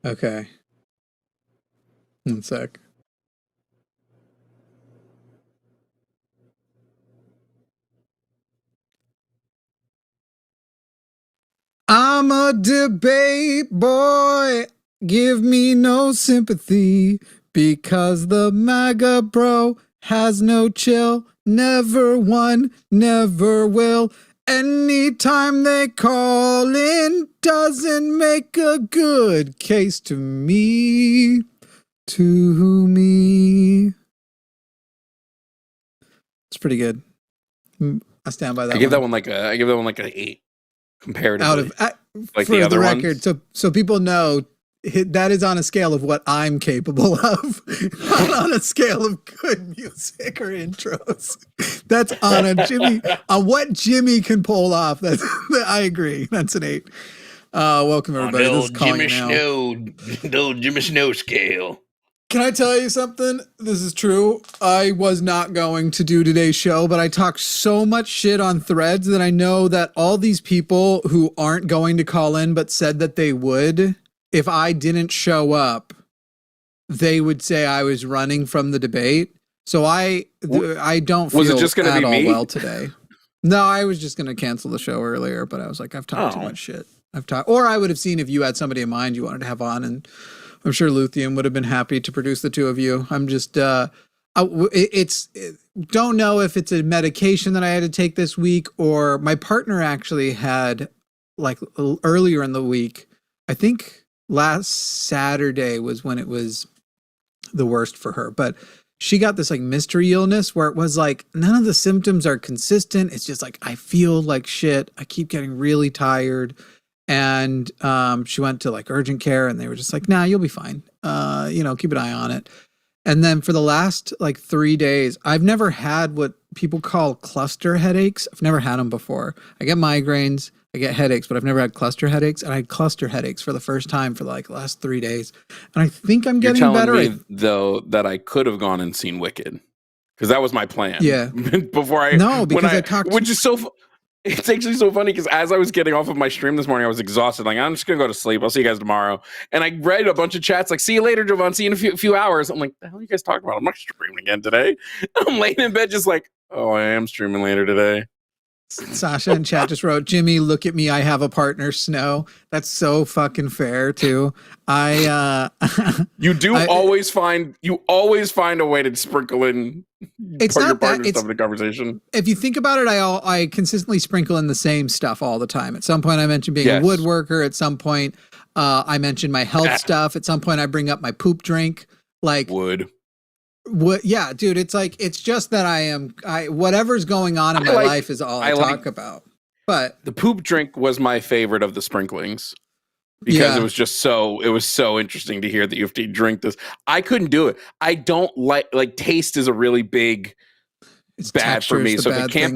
Okay. One sec. I'm a debate boy. Give me no sympathy because the MAGA bro has no chill. Never won, never will. Anytime they call in doesn't make a good case to me. To me. It's pretty good. I stand by that. I give that one like an 8 comparatively. Out of like for the other record, ones. so people know that is on a scale of what I'm capable of, not on a scale of good music or intros. That's on a Jimmy on what Jimmy can pull off. That's I agree. That's an 8. Welcome everybody. The This old is Calling Jimmy Now. Snow, the old Jimmy Snow scale. Can I tell you something? This is true. I was not going to do today's show, but I talked so much shit on Threads that I know that all these people who aren't going to call in but said that they would, if I didn't show up, they would say I was running from the debate. So I don't feel was it just gonna at be all me? well today. No, I was just going to cancel the show earlier, but I was like, I've talked too much shit. Or I would have seen if you had somebody in mind you wanted to have on, and I'm sure Luthien would have been happy to produce the two of you. I'm just, don't know if it's a medication that I had to take this week, or my partner actually had, like, earlier in the week, I think last Saturday was when it was the worst for her, but she got this like mystery illness where it was like none of the symptoms are consistent. It's just like, I feel like shit. I keep getting really tired. And she went to like urgent care and they were just like, nah, you'll be fine. Keep an eye on it. And then for the last like 3 days, I've never had what people call cluster headaches. I've never had them before. I get migraines, I get headaches, but I've never had cluster headaches. And I had cluster headaches for the first time for like the last 3 days. And I think I'm getting better. You're telling me, though, that I could have gone and seen Wicked. Because that was my plan. Yeah. Which is so... It's actually so funny because as I was getting off of my stream this morning, I was exhausted. Like, I'm just going to go to sleep. I'll see you guys tomorrow. And I read a bunch of chats like, see you later, Jovan. See you in a few hours. I'm like, the hell are you guys talking about? I'm not streaming again today. I'm laying in bed just like, oh, I am streaming later today. Sasha in chat just wrote, Jimmy, look at me. I have a partner, Snow. That's so fucking fair, too. You always find a way to sprinkle in your partner stuff in the conversation. If you think about it, I consistently sprinkle in the same stuff all the time. At some point, I mentioned being a woodworker. At some point, I mentioned my health stuff. At some point, I bring up my poop drink. Like wood. Yeah, dude. It's like, it's just that whatever's going on in my life is all I talk about. But the poop drink was my favorite of the sprinklings. Because it was so interesting to hear that you have to drink this. I couldn't do it. I don't like taste is a really big bad for me. So if it can't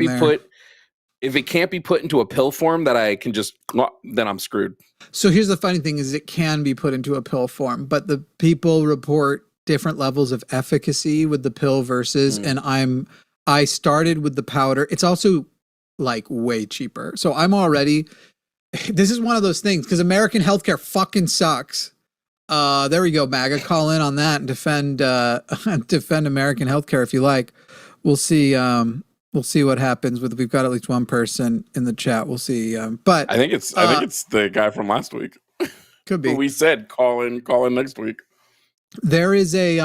be put into a pill form that I can just, then I'm screwed. So here's the funny thing is it can be put into a pill form, but the people report different levels of efficacy with the pill versus, and I started with the powder. It's also like way cheaper. So this is one of those things because American healthcare fucking sucks. There we go, MAGA. Call in on that and defend American healthcare if you like. We'll see. We'll see what happens we've got at least one person in the chat. We'll see. But I think it's the guy from last week. Could be. We said call in next week. There is the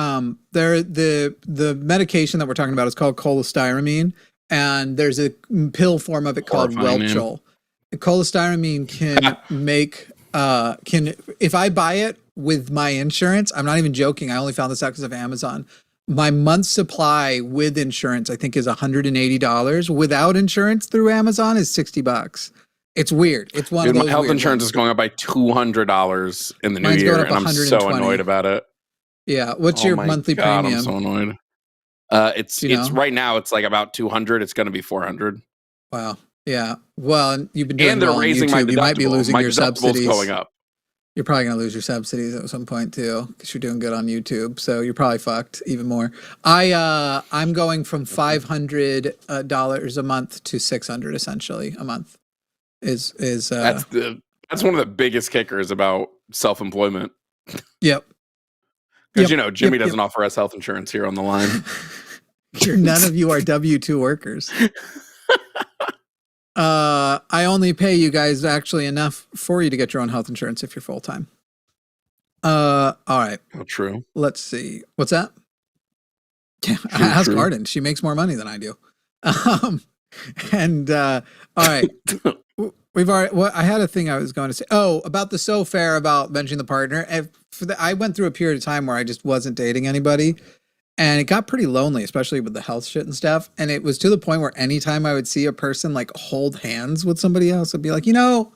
medication that we're talking about is called cholestyramine, and there's a pill form of it called Welchol. Cholestyramine can make if I buy it with my insurance, I'm not even joking, I only found this out because of Amazon, my month's supply with insurance I think is $180. Without insurance through Amazon is $60. It's weird. It's one of those. My health insurance is going up by $200 in the new year, and I'm so annoyed about it. Yeah, what's your monthly premium? I'm so annoyed. It's right now it's like about $200. It's going to be $400. Wow. Yeah. Well, you've been doing and they're raising my deductible. You might be losing your subsidies. Going up. You're probably going to lose your subsidies at some point too, because you're doing good on YouTube. So you're probably fucked even more. I'm going from $500 a month to $600 essentially a month. That's one of the biggest kickers about self-employment. Yep. Because Jimmy doesn't offer us health insurance here on the line. None of you are W-2 workers. I only pay you guys actually enough for you to get your own health insurance if you're full time. All right. Oh, true. Let's see. What's that? Ask Arden. She makes more money than I do. All right. We've already. I had a thing I was going to say. Oh, about the So Fair about benching the partner. I went through a period of time where I just wasn't dating anybody, and it got pretty lonely, especially with the health shit and stuff. And it was to the point where anytime I would see a person like hold hands with somebody else, I'd be like, it's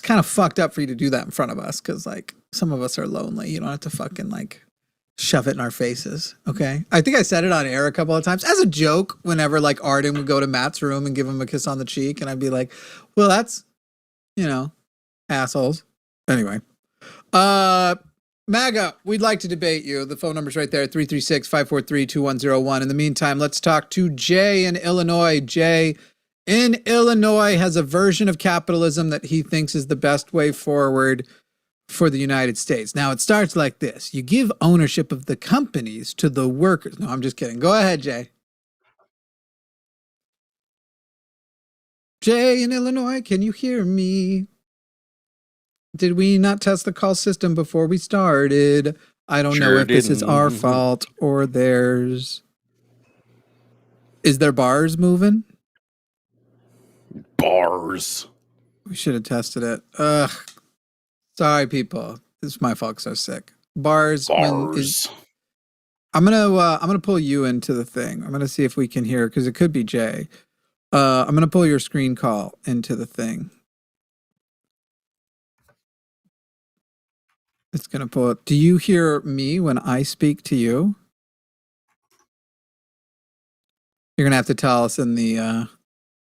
kind of fucked up for you to do that in front of us because like some of us are lonely. You don't have to fucking like shove it in our faces. Okay. I think I said it on air a couple of times as a joke whenever like Arden would go to Matt's room and give him a kiss on the cheek. And I'd be like, well, that's, assholes. Anyway, MAGA, we'd like to debate you. The phone number's right there, 336-543-2101. In the meantime, let's talk to Jay in Illinois. Jay in Illinois has a version of capitalism that he thinks is the best way forward for the United States. Now, it starts like this. You give ownership of the companies to the workers. No, I'm just kidding. Go ahead, Jay. Jay in Illinois, can you hear me? Did we not test the call system before we started? I don't know if this is our fault or theirs. Is there bars moving? Bars. We should have tested it. Ugh. Sorry, people. It's my fault because I was sick. Bars. I'm gonna pull you into the thing. I'm gonna see if we can hear because it could be Jay. I'm gonna pull your screen call into the thing. It's gonna pull it. Do you hear me when I speak to you? You're gonna have to tell us in the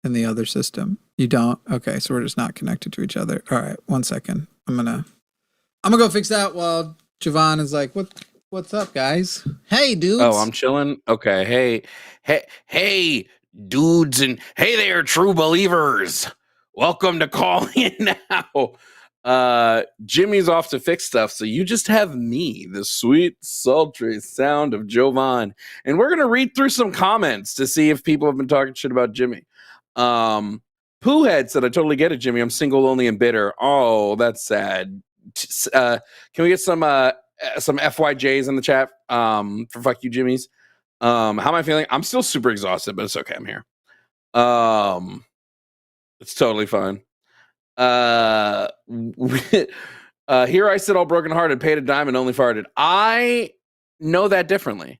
other system. You don't? Okay, so we're just not connected to each other. All right, 1 second. I'm gonna go fix that while Jovan is like, what's up, guys? Hey, dudes. Oh, I'm chilling. Okay. Hey, dudes, and hey there, true believers. Welcome to Call In Now. Jimmy's off to fix stuff, so you just have me, the sweet, sultry sound of Jovan. And we're gonna read through some comments to see if people have been talking shit about Jimmy. Poohhead said, I totally get it, Jimmy. I'm single, lonely, and bitter. Oh, that's sad. Can we get some FYJs in the chat for fuck you, Jimmy's? How am I feeling? I'm still super exhausted, but it's okay. I'm here. It's totally fine. Here I sit all brokenhearted, paid a dime, and only farted. I know that differently.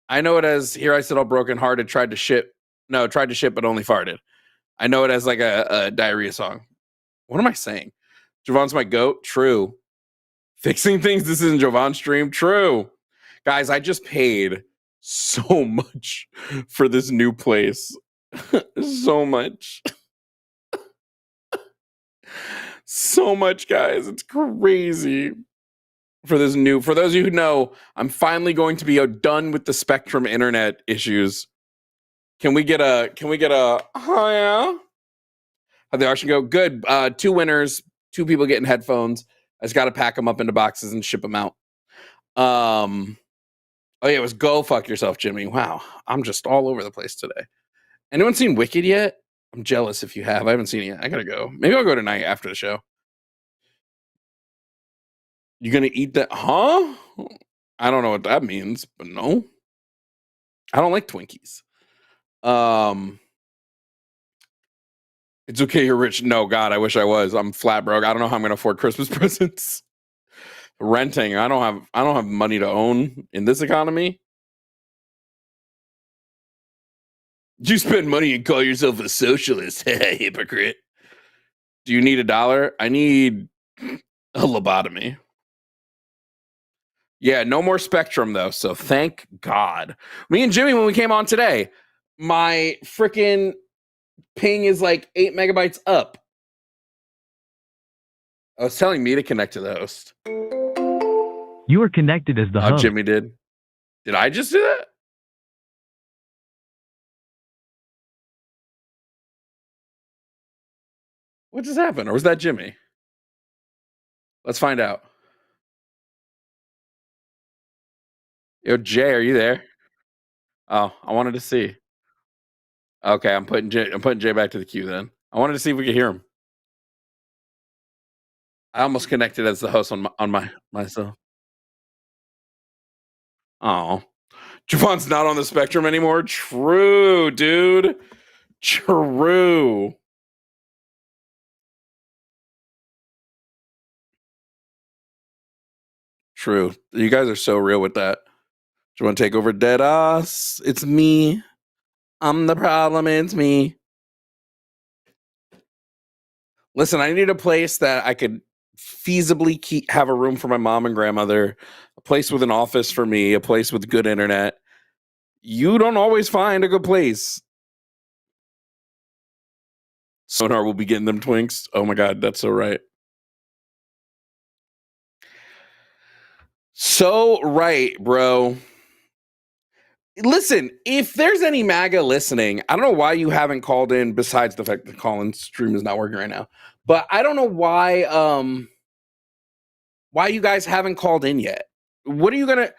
I know it as here I sit all brokenhearted, tried to shit, but only farted. I know it as like a diarrhea song. What am I saying? Jovan's my goat. True. Fixing things. This isn't Jovan's stream. True. Guys, I just paid so much for this new place. So much. So much, guys. It's crazy. For those of you who know, I'm finally going to be done with the Spectrum internet issues. Can we get a oh yeah? How'd the auction go? Good. 2 winners, 2 people getting headphones. I just got to pack them up into boxes and ship them out. Oh yeah, it was Go Fuck Yourself, Jimmy. Wow, I'm just all over the place today. Anyone seen Wicked yet? I'm jealous if you have. I haven't seen it yet. I gotta go. Maybe I'll go tonight after the show. You gonna eat that? Huh? I don't know what that means, but no. I don't like Twinkies. It's okay you're rich. No, God, I wish I was. I'm flat broke. I don't know how I'm gonna afford Christmas presents. Renting. I don't have money to own in this economy. You spend money and call yourself a socialist. Hypocrite. Do you need $1? I need a lobotomy. Yeah, no more Spectrum though. So thank God. Me and Jimmy, when we came on today, my freaking ping is like 8 megabytes up. I was telling me to connect to the host. You are connected as the host. Jimmy did. Did I just do that? What just happened? Or was that Jimmy? Let's find out. Yo, Jay, are you there? Oh, I wanted to see. Okay, I'm putting Jay back to the queue then. I wanted to see if we could hear him. I almost connected as the host on myself. Oh, Jovan's not on the spectrum anymore. True, dude. True. True. You guys are so real with that. Do you want to take over Dead Ass? It's me. I'm the problem. It's me. Listen, I need a place that I could feasibly have a room for my mom and grandmother, a place with an office for me, a place with good internet. You don't always find a good place. Sonar will be getting them twinks. Oh my God, that's so right. So right, bro. Listen, if there's any MAGA listening, I don't know why you haven't called in, besides the fact that Colin's stream is not working right now. But I don't know why you guys haven't called in yet. What are you gonna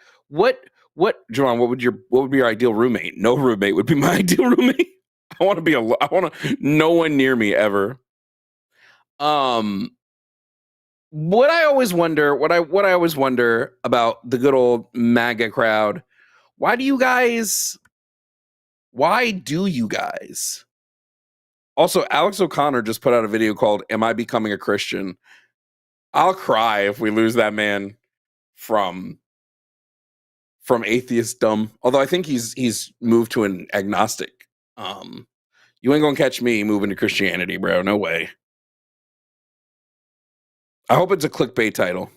Jovan, what would be your ideal roommate? No roommate would be my ideal roommate. I want no one near me ever. What I always wonder about the good old MAGA crowd, why do you guys also, Alex O'Connor just put out a video called Am I Becoming a Christian? I'll cry if we lose that man from atheistdom. Although I think he's moved to an agnostic. You ain't gonna catch me moving to Christianity, bro. No way. I hope it's a clickbait title.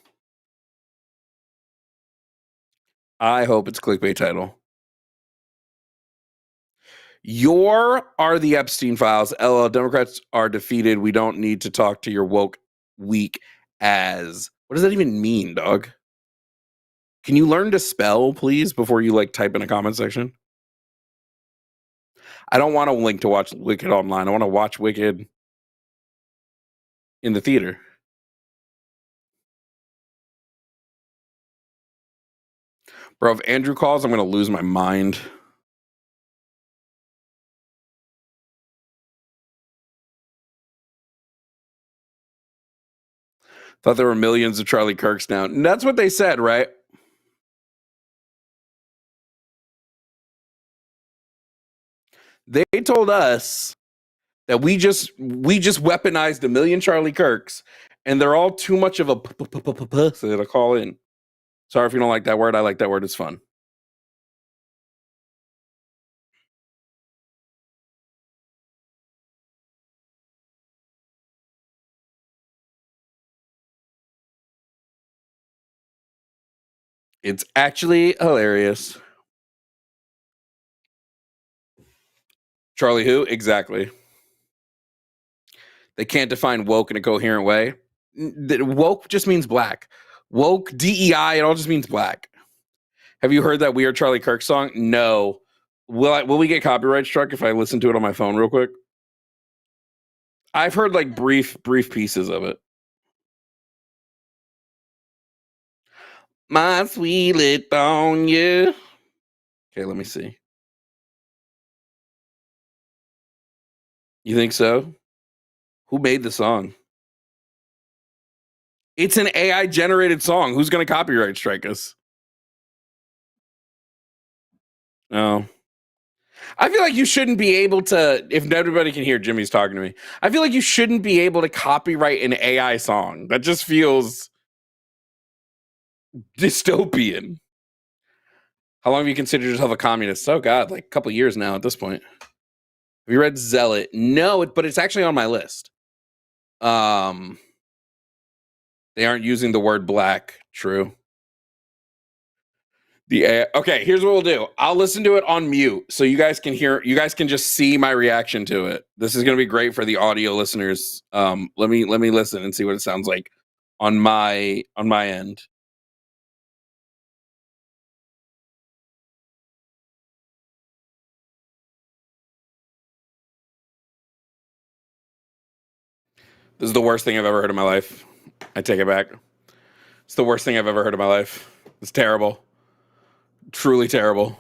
Are the Epstein files. LL, Democrats are defeated. We don't need to talk to your woke weak as. What does that even mean, dog? Can you learn to spell, please, before you type in a comment section? I don't want a link to watch Wicked online. I want to watch Wicked in the theater. Bro, if Andrew calls, I'm going to lose my mind. Thought there were millions of Charlie Kirks now. And that's what they said, right? They told us that we just weaponized a million Charlie Kirks, and they're all too much of a pussy to call in. Sorry if you don't like that word. I like that word. It's fun. It's actually hilarious. Charlie who? Exactly. They can't define woke in a coherent way. Woke just means black. Woke, DEI, it all just means black. Have you heard that weird Charlie Kirk song? No. Will we get copyright struck if I listen to it on my phone real quick? I've heard brief pieces of it. My sweet Lithonia. Okay, let me see. You think so? Who made the song? It's an AI generated song. Who's going to copyright strike us? No. I feel like you shouldn't be able to, if everybody can hear Jimmy's talking to me, I feel like you shouldn't be able to copyright an AI song. That just feels dystopian. How long have you considered yourself a communist? Oh God, a couple years now at this point. Have you read Zealot? No, but it's actually on my list. They aren't using the word black. True. Okay, here's what we'll do. I'll listen to it on mute so you guys can hear. You guys can just see my reaction to it. This is going to be great for the audio listeners. Let me listen and see what it sounds like on my end. This is the worst thing I've ever heard in my life. I take it back. It's the worst thing I've ever heard in my life. It's terrible. Truly terrible.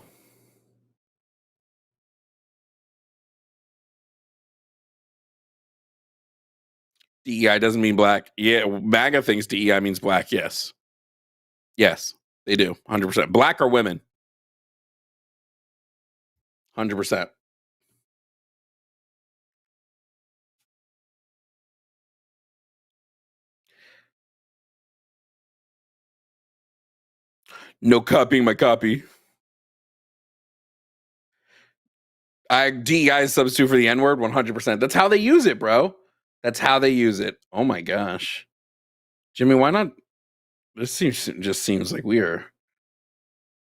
DEI doesn't mean black. Yeah, MAGA thinks DEI means black. Yes. Yes, they do. 100%. Black or women? 100%. No copying my copy. DEI is substitute for the N-word, 100%. That's how they use it, bro. That's how they use it. Oh my gosh. Jimmy, why not? This just seems like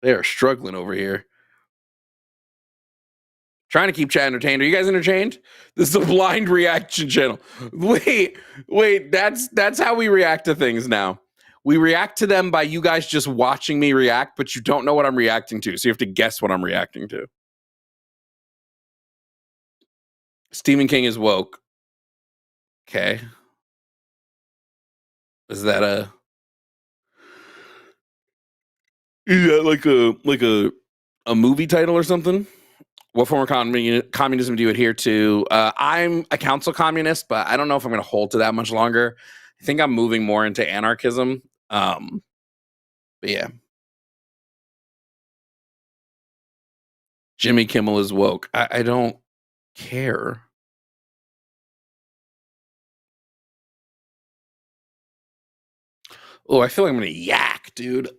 they are struggling over here. Trying to keep chat entertained. Are you guys entertained? This is a blind reaction channel. Wait, that's how we react to things now. We react to them by you guys just watching me react, but you don't know what I'm reacting to, so you have to guess what I'm reacting to. Stephen King is woke. Okay. Is that like a movie title or something? What form of communism do you adhere to? I'm a council communist, but I don't know if I'm going to hold to that much longer. I think I'm moving more into anarchism. But yeah. Jimmy Kimmel is woke. I don't care. Oh, I feel like I'm going to yak, dude.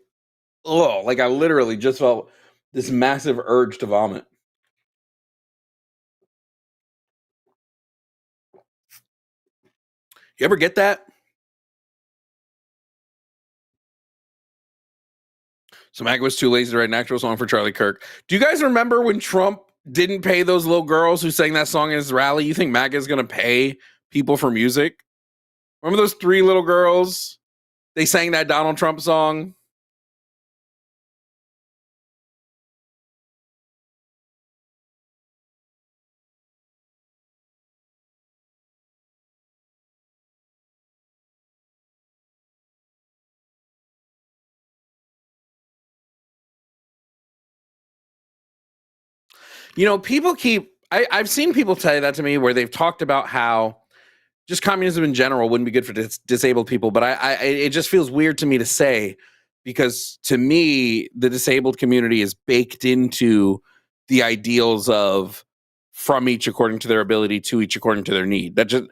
Oh, like I literally just felt this massive urge to vomit. You ever get that? So MAGA was too lazy to write an actual song for Charlie Kirk. Do you guys remember when Trump didn't pay those little girls who sang that song in his rally? You think MAGA is going to pay people for music? Remember those 3 little girls? They sang that Donald Trump song. You know, people I've seen people say that to me where they've talked about how just communism in general wouldn't be good for disabled people. But it just feels weird to me to say, because to me, the disabled community is baked into the ideals of from each according to their ability, to each according to their need. That just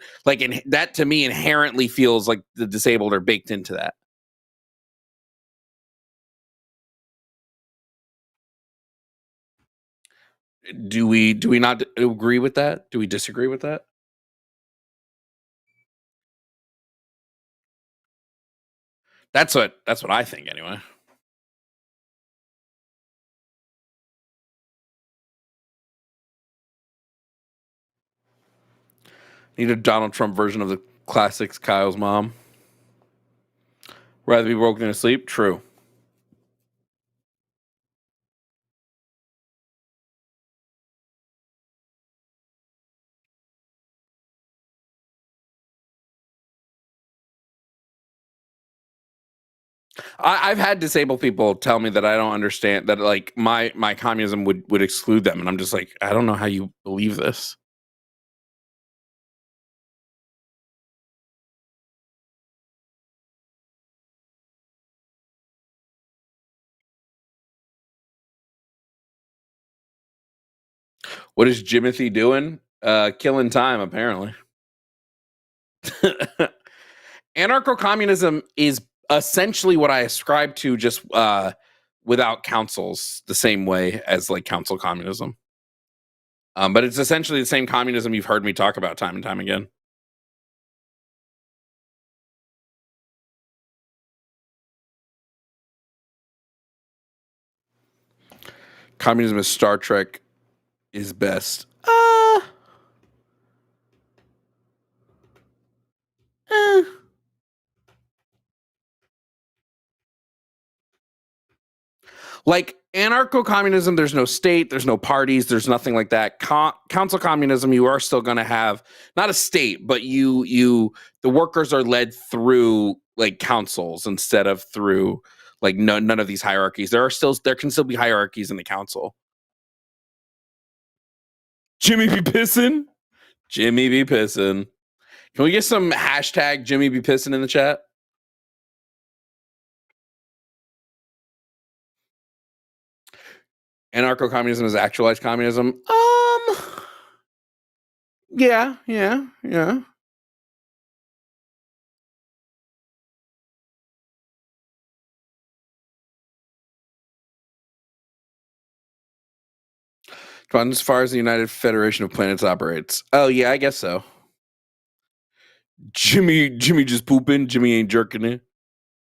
that to me inherently feels like the disabled are baked into that. Do we not agree with that? Do we disagree with that? That's what I think anyway. Need a Donald Trump version of the classics Kyle's mom. Rather be broken to sleep? True. I've had disabled people tell me that I don't understand, that like my communism would exclude them, and I'm just like, I don't know how you believe this. What is Jimothy doing? Killing time, apparently. Anarcho-communism is essentially what I ascribe to, just without councils, the same way as like council communism. But it's essentially the same communism you've heard me talk about time and time again. Communism is Star Trek is best. Like anarcho-communism, there's no state, there's no parties, there's nothing like that. Council communism, you are still going to have not a state, but the workers are led through like councils instead of through Like none of these hierarchies. There can still be hierarchies in the council. Jimmy be pissing. Jimmy be pissing. Can we get some hashtag Jimmy be pissing in the chat? Anarcho-communism is actualized communism. Yeah. As far as the United Federation of Planets operates. Oh yeah, I guess so. Jimmy just pooping. Jimmy ain't jerking it.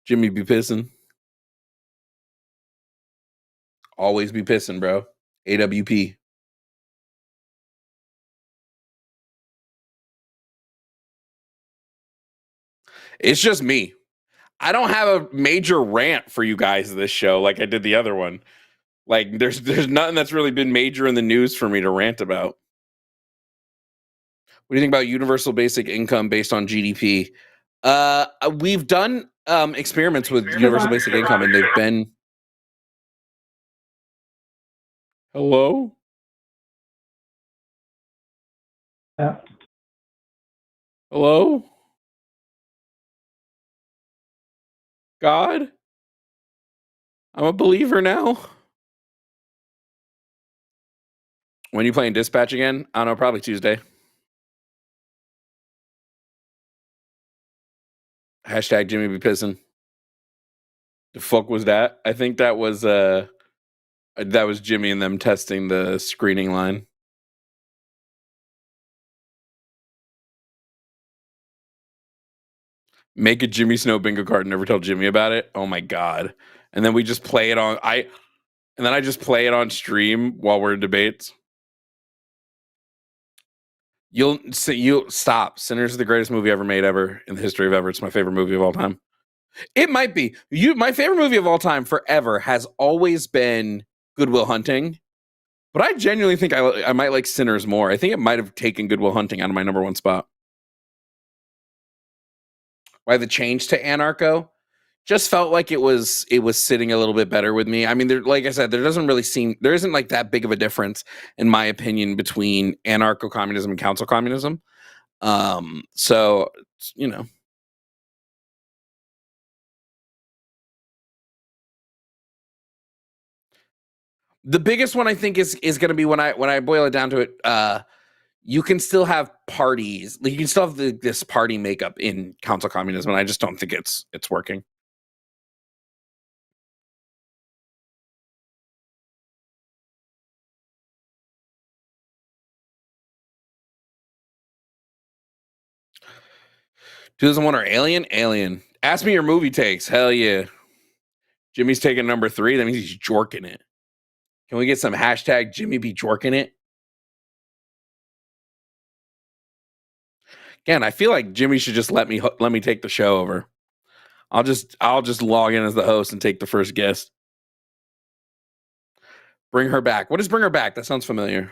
Jimmy be pissing. Always be pissing, bro. AWP. It's just me. I don't have a major rant for you guys this show like I did the other one. Like there's nothing that's really been major in the news for me to rant about. What do you think about universal basic income based on GDP? We've done experiments with universal basic income, and they've been. Hello? Yeah. Hello? God? I'm a believer now. When you playing Dispatch again? I don't know, probably Tuesday. Hashtag Jimmy be pissing. The fuck was that? I think that was Jimmy and them testing the screening line. Make a Jimmy Snow bingo card and never tell Jimmy about it. Oh my god. And then we just play it on I just play it on stream while we're in debates. You'll stop. Sinners is the greatest movie ever made ever in the history of ever. It's my favorite movie of all time. It might be. My favorite movie of all time forever has always been Good Will Hunting. But I genuinely think I might like Sinners more. I think it might have taken Good Will Hunting out of my number one spot. Why the change to Anarcho? Just felt like it was sitting a little bit better with me. I mean, like I said, there isn't like that big of a difference, in my opinion, between anarcho-communism and council communism. So, you know. The biggest one I think is going to be when I boil it down to it. You can still have parties. Like you can still have this party makeup in council communism, and I just don't think it's working. $2001 or Alien. Ask me your movie takes. Hell yeah. Jimmy's taking number 3. That means he's jorking it. Can we get some hashtag Jimmy be jorking it? Again, I feel like Jimmy should just let me take the show over. I'll just log in as the host and take the first guest. Bring her back. What is bring her back? That sounds familiar.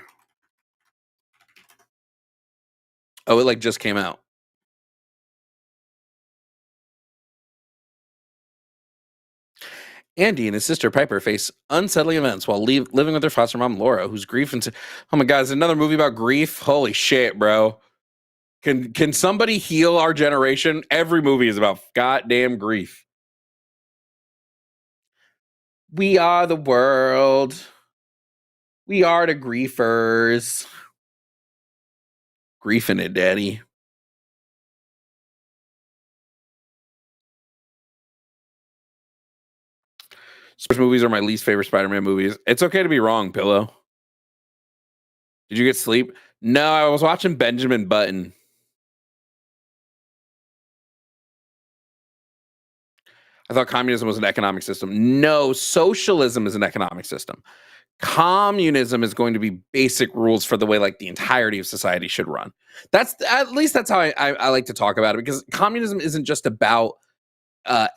Oh, it like just came out. Andy and his sister Piper face unsettling events while living with their foster mom Laura, whose grief and oh my god, is another movie about grief? Holy shit, bro! Can somebody heal our generation? Every movie is about goddamn grief. We are the world. We are the griefers. Griefing it, daddy. Spider movies are my least favorite Spider-Man movies. It's okay to be wrong, Pillow. Did you get sleep? No, I was watching Benjamin Button. I thought communism was an economic system. No, socialism is an economic system. Communism is going to be basic rules for the way like the entirety of society should run. That's at least that's how I like to talk about it, because communism isn't just about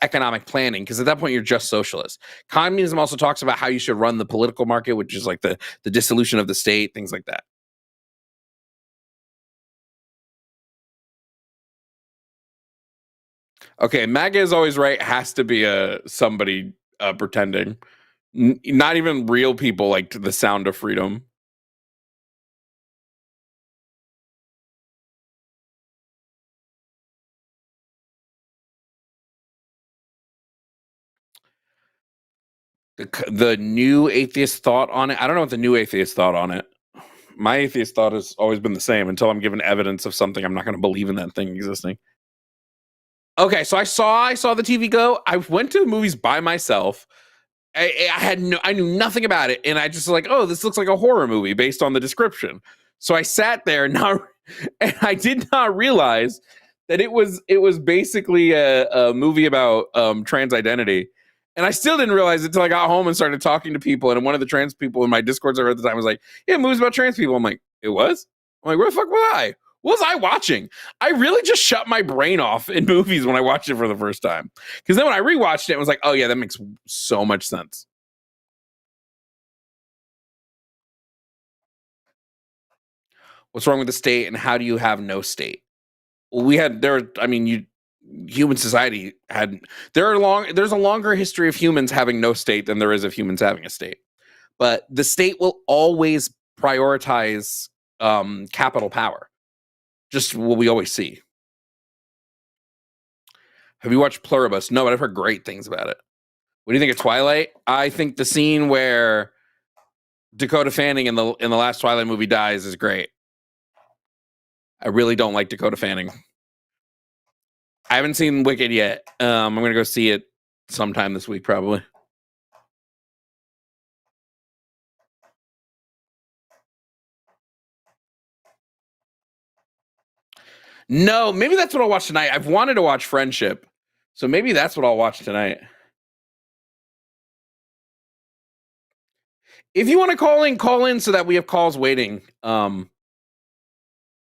economic planning, because at that point you're just socialist. Communism also talks about how you should run the political market, which is like the dissolution of the state, things like that. Okay, MAGA is always right has to be somebody pretending. Not even real people liked The Sound of Freedom. The new atheist thought on it. I don't know what the new atheist thought on it. My atheist thought has always been the same until I'm given evidence of something. I'm not going to believe in that thing existing. Okay, so I saw the TV go. I went to the movies by myself. I knew nothing about it, and I just like, oh, this looks like a horror movie based on the description. So I sat there and I did not realize that it was basically a movie about trans identity. And I still didn't realize it until I got home and started talking to people. And one of the trans people in my Discord server at the time was like, yeah, movies about trans people. I'm like, it was? I'm like, where the fuck was I? What was I watching? I really just shut my brain off in movies when I watched it for the first time. Because then when I rewatched it, it was like, oh yeah, that makes so much sense. What's wrong with the state and how do you have no state? Human society there's a longer history of humans having no state than there is of humans having a state. But the state will always prioritize capital power. Just what we always see. Have you watched Pluribus? No, but I've heard great things about it. What do you think of Twilight? I think the scene where Dakota Fanning in the last Twilight movie dies is great. I really don't like Dakota Fanning. I haven't seen Wicked yet. I'm going to go see it sometime this week, probably. No, maybe that's what I'll watch tonight. I've wanted to watch Friendship, so maybe that's what I'll watch tonight. If you want to call in so that we have calls waiting.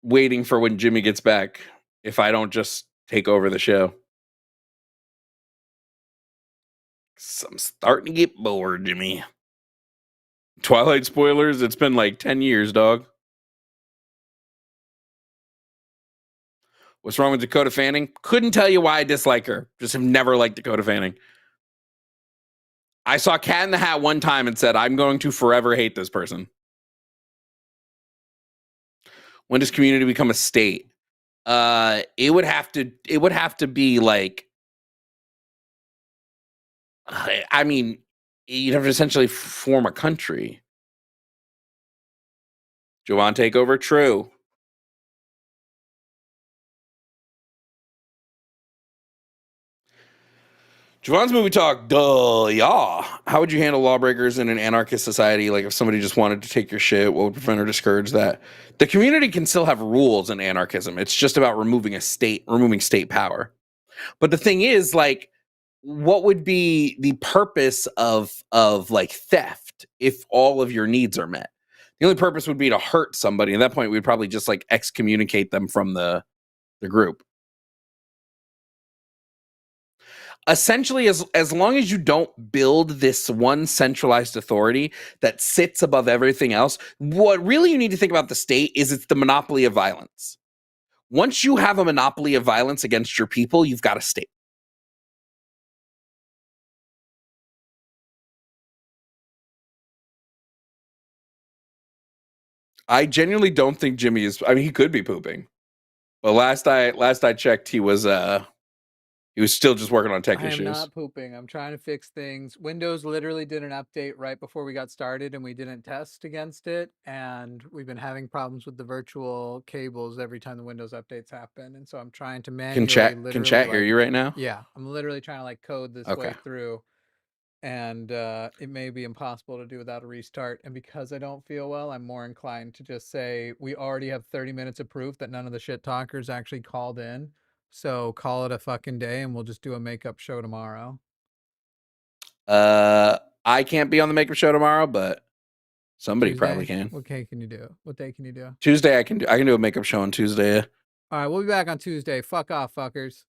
Waiting for when Jimmy gets back, if I don't just take over the show. I'm starting to get bored, Jimmy. Twilight spoilers, it's been like 10 years, dog. What's wrong with Dakota Fanning? Couldn't tell you why I dislike her. Just have never liked Dakota Fanning. I saw Cat in the Hat one time and said, I'm going to forever hate this person. When does Community become a state? It would have to be like, I mean, you'd have to essentially form a country. Jovan takeover, true. Jovan's movie talk, duh, yeah. How would you handle lawbreakers in an anarchist society? Like if somebody just wanted to take your shit, what would prevent or discourage that? The community can still have rules in anarchism. It's just about removing state power. But the thing is, like, what would be the purpose of like theft if all of your needs are met? The only purpose would be to hurt somebody. At that point, we'd probably just like excommunicate them from the group. Essentially, as long as you don't build this one centralized authority that sits above everything else, what really you need to think about the state is it's the monopoly of violence. Once you have a monopoly of violence against your people, you've got a state. I genuinely don't think Jimmy is. I mean, he could be pooping, but last I checked, he was still just working on tech issues. I'm not pooping. I'm trying to fix things. Windows literally did an update right before we got started, and we didn't test against it. And we've been having problems with the virtual cables every time the Windows updates happen. And so I'm trying to manually. Can chat hear you right now? Yeah, I'm literally trying to like code this way through. And it may be impossible to do without a restart. And because I don't feel well, I'm more inclined to just say we already have 30 minutes of proof that none of the shit talkers actually called in. So call it a fucking day and we'll just do a makeup show tomorrow. I can't be on the makeup show tomorrow, but somebody Tuesday? Probably can. What day can you do? What day can you do? Tuesday I can do a makeup show on Tuesday. All right, we'll be back on Tuesday. Fuck off, fuckers.